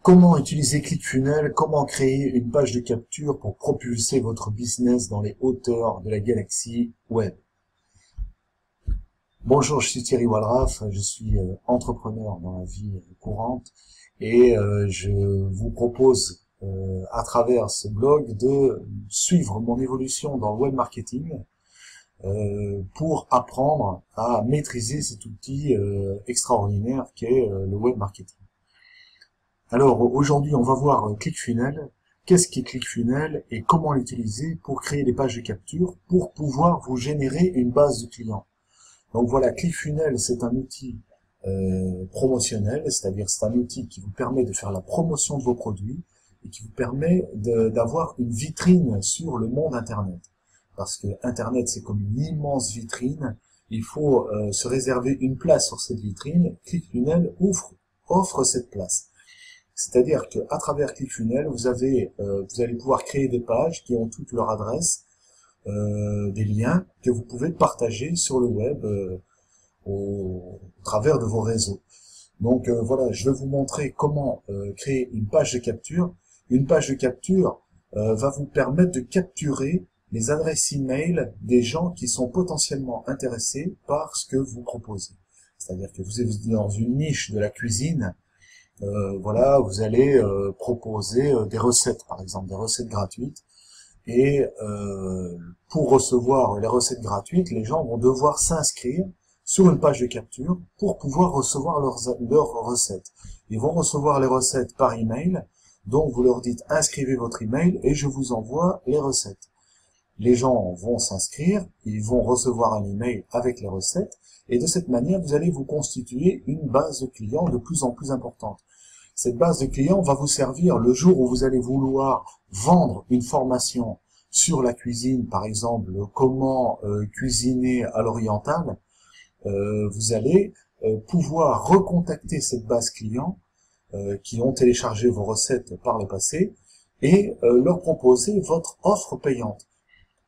Comment utiliser ClickFunnels? Comment créer une page de capture pour propulser votre business dans les hauteurs de la galaxie web? Bonjour, je suis Thierry Walraff, je suis entrepreneur dans la vie courante et je vous propose à travers ce blog de suivre mon évolution dans le web marketing pour apprendre à maîtriser cet outil extraordinaire qu'est le web marketing. Alors aujourd'hui, on va voir ClickFunnels. Qu'est-ce qu'est ClickFunnels et comment l'utiliser pour créer des pages de capture pour pouvoir vous générer une base de clients. Donc voilà, ClickFunnels, c'est un outil promotionnel, c'est-à-dire c'est un outil qui vous permet de faire la promotion de vos produits et qui vous permet d'avoir une vitrine sur le monde Internet. Parce que Internet, c'est comme une immense vitrine, il faut se réserver une place sur cette vitrine. ClickFunnels offre cette place. C'est-à-dire qu'à travers ClickFunnels, vous allez pouvoir créer des pages qui ont toutes leur adresse, des liens que vous pouvez partager sur le web au travers de vos réseaux. Donc voilà, je vais vous montrer comment créer une page de capture. Une page de capture va vous permettre de capturer les adresses e-mail des gens qui sont potentiellement intéressés par ce que vous proposez. C'est-à-dire que vous êtes dans une niche de la cuisine. Voilà, vous allez proposer des recettes, par exemple, des recettes gratuites. Et pour recevoir les recettes gratuites, les gens vont devoir s'inscrire sur une page de capture pour pouvoir recevoir leurs recettes. Ils vont recevoir les recettes par email, donc vous leur dites inscrivez votre email et je vous envoie les recettes. Les gens vont s'inscrire, ils vont recevoir un email avec les recettes, et de cette manière, vous allez vous constituer une base de clients de plus en plus importante. Cette base de clients va vous servir le jour où vous allez vouloir vendre une formation sur la cuisine, par exemple, comment cuisiner à l'oriental. Vous allez pouvoir recontacter cette base client qui ont téléchargé vos recettes par le passé et leur proposer votre offre payante.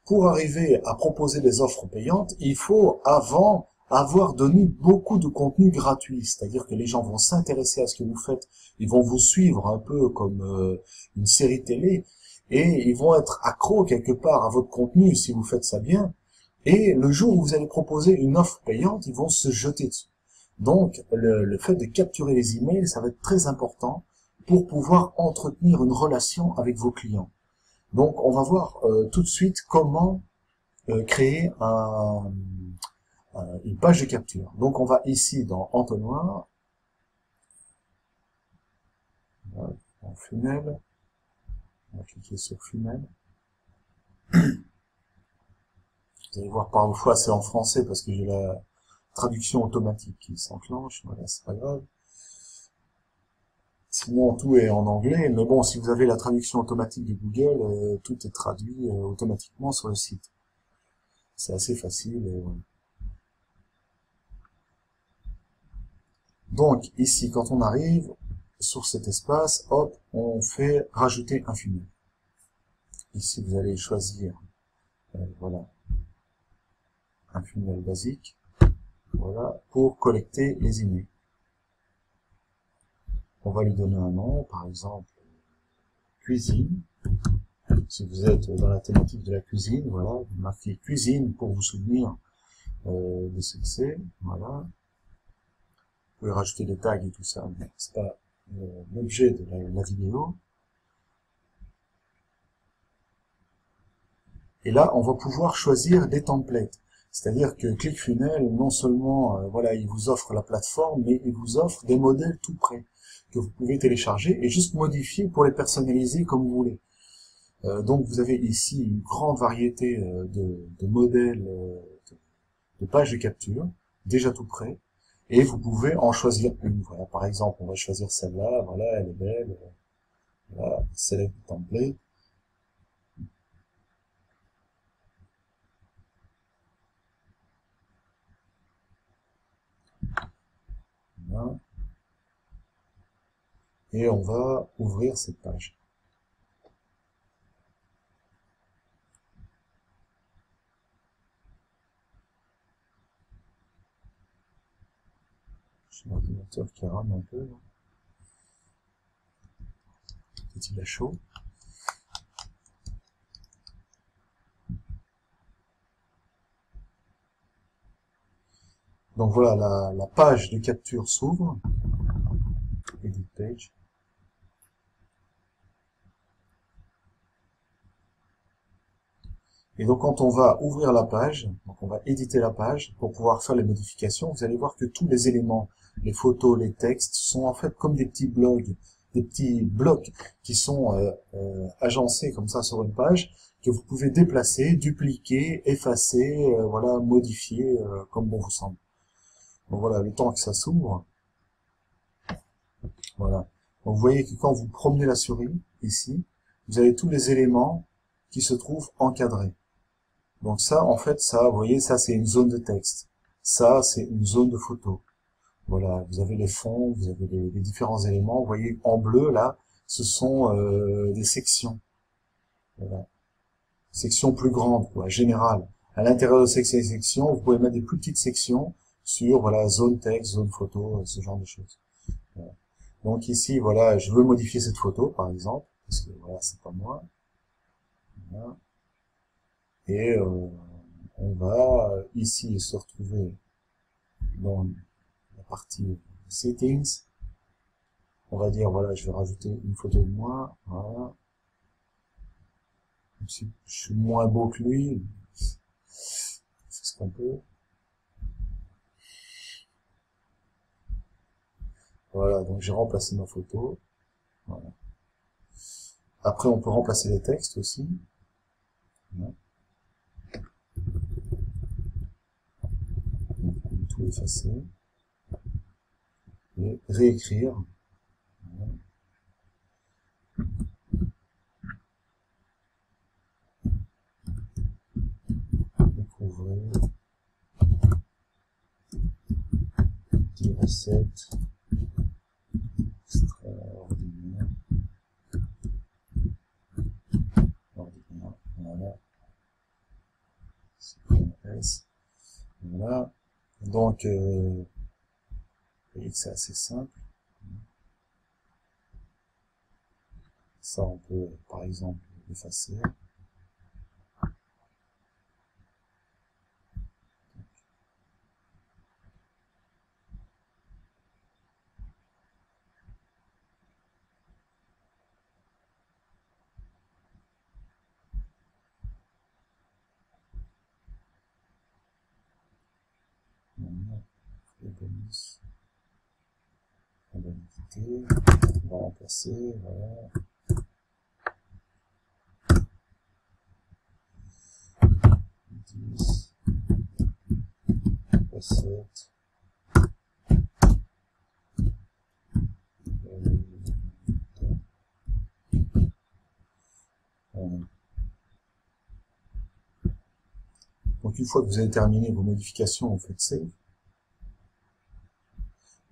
Pour arriver à proposer des offres payantes, il faut avant avoir donné beaucoup de contenu gratuit, c'est-à-dire que les gens vont s'intéresser à ce que vous faites, ils vont vous suivre un peu comme une série télé, et ils vont être accros quelque part à votre contenu si vous faites ça bien, et le jour où vous allez proposer une offre payante, ils vont se jeter dessus. Donc, le fait de capturer les emails, ça va être très important pour pouvoir entretenir une relation avec vos clients. Donc, on va voir tout de suite comment créer une page de capture. Donc, on va ici dans entonnoir, en funnel, on va cliquer sur funnel. Vous allez voir parfois c'est en français parce que j'ai la traduction automatique qui s'enclenche. Voilà, c'est pas grave. Sinon, tout est en anglais, mais bon, si vous avez la traduction automatique de Google, tout est traduit automatiquement sur le site. C'est assez facile. Donc, ici, quand on arrive sur cet espace, hop, on fait rajouter un funnel. Ici, vous allez choisir, voilà, un funnel basique, voilà, pour collecter les emails. On va lui donner un nom, par exemple, cuisine. Si vous êtes dans la thématique de la cuisine, voilà, vous marquez cuisine pour vous souvenir de ce que c'est, voilà. Vous pouvez rajouter des tags et tout ça, mais c'est pas l'objet de la vidéo. Et là, on va pouvoir choisir des templates. C'est-à-dire que ClickFunnels, non seulement, voilà, il vous offre la plateforme, mais il vous offre des modèles tout prêts que vous pouvez télécharger et juste modifier pour les personnaliser comme vous voulez. Donc vous avez ici une grande variété de modèles de pages de capture, déjà tout prêts, et vous pouvez en choisir une. Voilà, par exemple, on va choisir celle-là, voilà, elle est belle, voilà, select template. Voilà. Et on va ouvrir cette page. J'ai l'ordinateur qui rame un peu. petit Lachaud. Donc voilà, la page de capture s'ouvre. Edit page. Et donc quand on va ouvrir la page, donc on va éditer la page pour pouvoir faire les modifications, vous allez voir que tous les éléments, les photos, les textes, sont en fait comme des petits blocs qui sont agencés comme ça sur une page, que vous pouvez déplacer, dupliquer, effacer, voilà, modifier comme bon vous semble. Donc voilà, le temps que ça s'ouvre, voilà. Donc vous voyez que quand vous promenez la souris, ici, vous avez tous les éléments qui se trouvent encadrés. Donc ça, en fait, ça, vous voyez, ça c'est une zone de texte. Ça, c'est une zone de photo. Voilà, vous avez les fonds, vous avez les différents éléments. Vous voyez, en bleu, là, ce sont des sections. Voilà. Sections plus grandes, quoi, générales. À l'intérieur de ces sections, vous pouvez mettre des plus petites sections sur, voilà, zone texte, zone photo, ce genre de choses. Voilà. Donc ici, voilà, je veux modifier cette photo, par exemple, parce que, voilà, c'est pas moi. Voilà. Et on va ici se retrouver dans la partie settings. On va dire, voilà, je vais rajouter une photo de moi. Voilà. Même si je suis moins beau que lui, c'est ce qu'on peut. Voilà, donc j'ai remplacé ma photo. Voilà. Après, on peut remplacer les textes aussi. Voilà. Tout effacer. Et réécrire. Voilà. Découvrir. Recette. Extraordinaire. Ordinaire. Voilà. S. Voilà. Donc, vous voyez que c'est assez simple. Ça, on peut, par exemple, effacer. Les bonus. On va l'éditer. On va remplacer. Voilà. 10. Recette. Donc une fois que vous avez terminé vos modifications, vous faites save.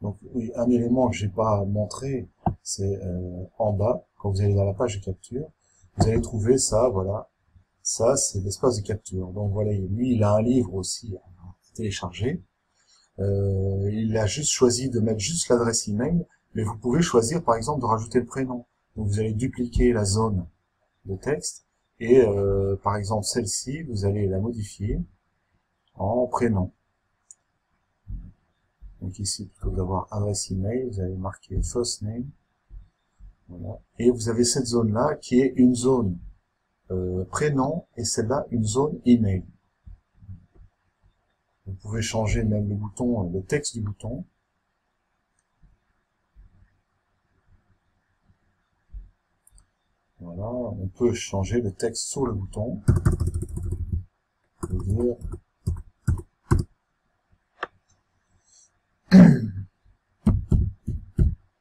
Donc oui, un élément que j'ai pas montré, c'est en bas, quand vous allez dans la page de capture, vous allez trouver ça, voilà. Ça, c'est l'espace de capture. Donc voilà, lui, il a un livre aussi à télécharger. Il a juste choisi de mettre juste l'adresse email, mais vous pouvez choisir par exemple de rajouter le prénom. Donc vous allez dupliquer la zone de texte et par exemple celle-ci, vous allez la modifier en prénom. Donc ici, plutôt que d'avoir adresse email, vous allez marquer first name. Voilà. Et vous avez cette zone-là qui est une zone prénom et celle-là une zone email. Vous pouvez changer même le bouton, le texte du bouton. Voilà, on peut changer le texte sur le bouton. Dire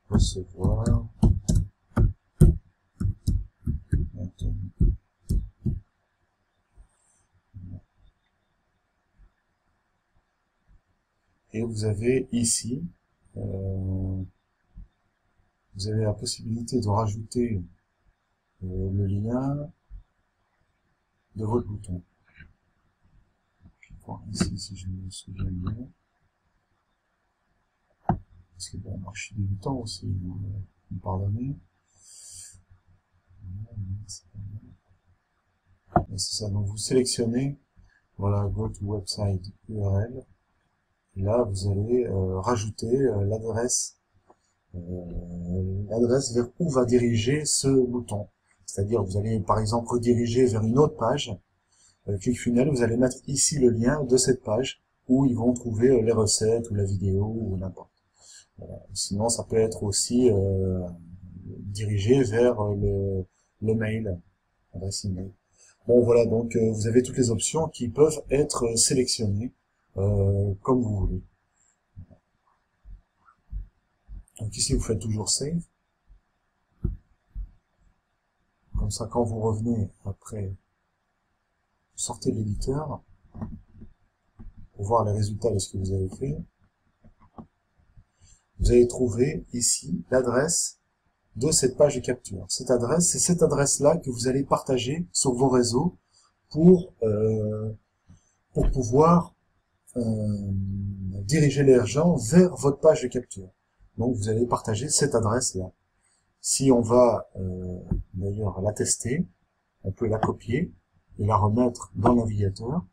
recevoir maintenant. Et vous avez ici, vous avez la possibilité de rajouter le lien de votre bouton. Ici, si je me souviens bien. Parce que bon, moi je suis débutant aussi, vous me pardonnez. C'est ça, donc vous sélectionnez, voilà, go to website URL, et là vous allez rajouter l'adresse vers où va diriger ce bouton. C'est-à-dire vous allez par exemple rediriger vers une autre page, ClickFunnels, vous allez mettre ici le lien de cette page où ils vont trouver les recettes ou la vidéo ou n'importe. Sinon ça peut être aussi dirigé vers le mail, adresse email. Bon voilà, donc vous avez toutes les options qui peuvent être sélectionnées comme vous voulez. Donc ici vous faites toujours save. Comme ça quand vous revenez après, vous sortez de l'éditeur pour voir les résultats de ce que vous avez fait. Vous allez trouver ici l'adresse de cette page de capture. Cette adresse, c'est cette adresse-là que vous allez partager sur vos réseaux pour pouvoir diriger les gens vers votre page de capture. Donc vous allez partager cette adresse-là. Si on va d'ailleurs la tester, on peut la copier et la remettre dans le navigateur.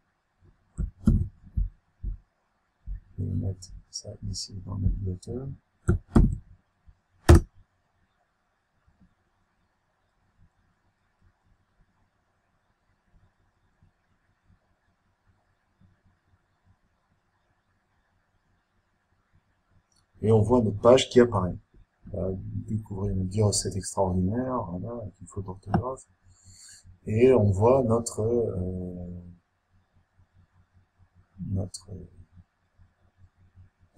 Je vais mettre ça ici dans le navigateur. Et on voit notre page qui apparaît. Découvrir une 10 recettes extraordinaires, voilà, avec une faute d'orthographe. Et on voit notre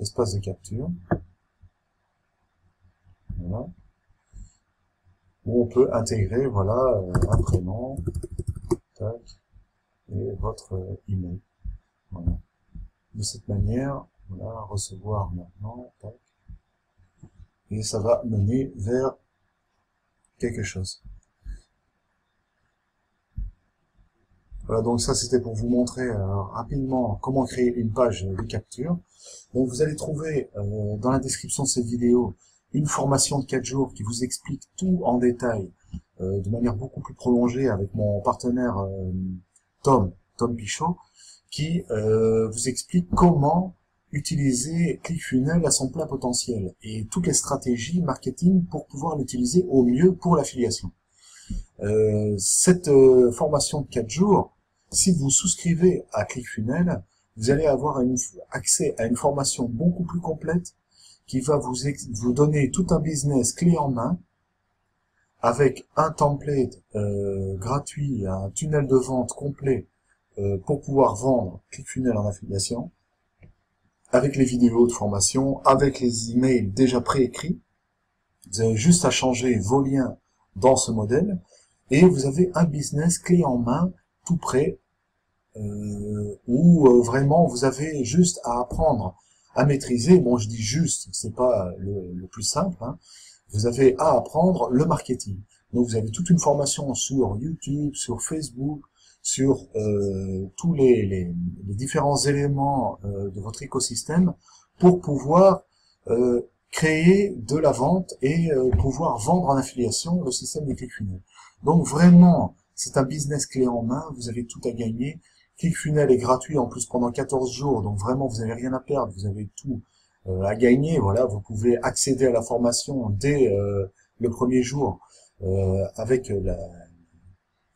espace de capture. Voilà. Où on peut intégrer, voilà, un prénom, tac, et votre email. Voilà. De cette manière, voilà, recevoir maintenant, tac. Et ça va mener vers quelque chose. Voilà, donc ça c'était pour vous montrer rapidement comment créer une page de capture. Donc vous allez trouver dans la description de cette vidéo une formation de 4 jours qui vous explique tout en détail, de manière beaucoup plus prolongée avec mon partenaire Tom Pichot, qui vous explique comment utiliser ClickFunnels à son plein potentiel et toutes les stratégies marketing pour pouvoir l'utiliser au mieux pour l'affiliation. Cette formation de 4 jours, si vous souscrivez à ClickFunnels, vous allez avoir accès à une formation beaucoup plus complète qui va vous donner tout un business clé en main avec un template gratuit, un tunnel de vente complet pour pouvoir vendre ClickFunnels en affiliation, avec les vidéos de formation, avec les emails déjà préécrits. Vous avez juste à changer vos liens dans ce modèle et vous avez un business clé en main tout prêt où vraiment vous avez juste à apprendre à maîtriser. Bon, je dis juste, c'est pas le plus simple, hein. Vous avez à apprendre le marketing. Donc vous avez toute une formation sur YouTube, sur Facebook, sur tous les différents éléments de votre écosystème pour pouvoir créer de la vente et pouvoir vendre en affiliation le système de ClickFunnels. Donc vraiment, c'est un business clé en main, vous avez tout à gagner. ClickFunnels est gratuit en plus pendant 14 jours, donc vraiment vous n'avez rien à perdre, vous avez tout à gagner. Voilà, vous pouvez accéder à la formation dès le premier jour avec la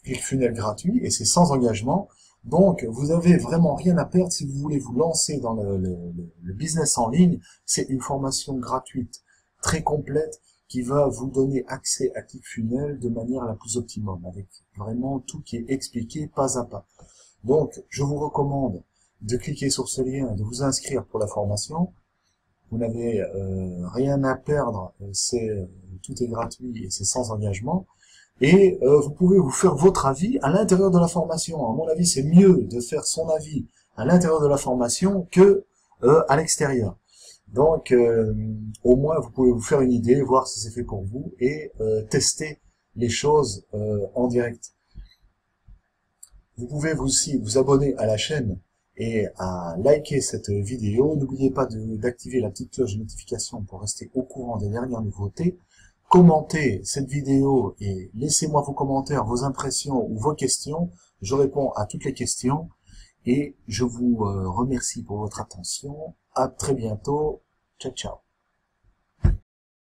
ClickFunnels gratuit et c'est sans engagement. Donc vous avez vraiment rien à perdre si vous voulez vous lancer dans le business en ligne. C'est une formation gratuite très complète qui va vous donner accès à ClickFunnels de manière la plus optimum, avec vraiment tout qui est expliqué pas à pas. Donc je vous recommande de cliquer sur ce lien, de vous inscrire pour la formation. Vous n'avez rien à perdre, tout est gratuit et c'est sans engagement. Et vous pouvez vous faire votre avis à l'intérieur de la formation. À mon avis, c'est mieux de faire son avis à l'intérieur de la formation que à l'extérieur. Donc, au moins, vous pouvez vous faire une idée, voir si c'est fait pour vous et tester les choses en direct. Vous pouvez aussi vous abonner à la chaîne et à liker cette vidéo. N'oubliez pas d'activer la petite cloche de notification pour rester au courant des dernières nouveautés. commentez cette vidéo et laissez-moi vos commentaires, vos impressions ou vos questions. Je réponds à toutes les questions et je vous remercie pour votre attention. À très bientôt. Ciao, ciao.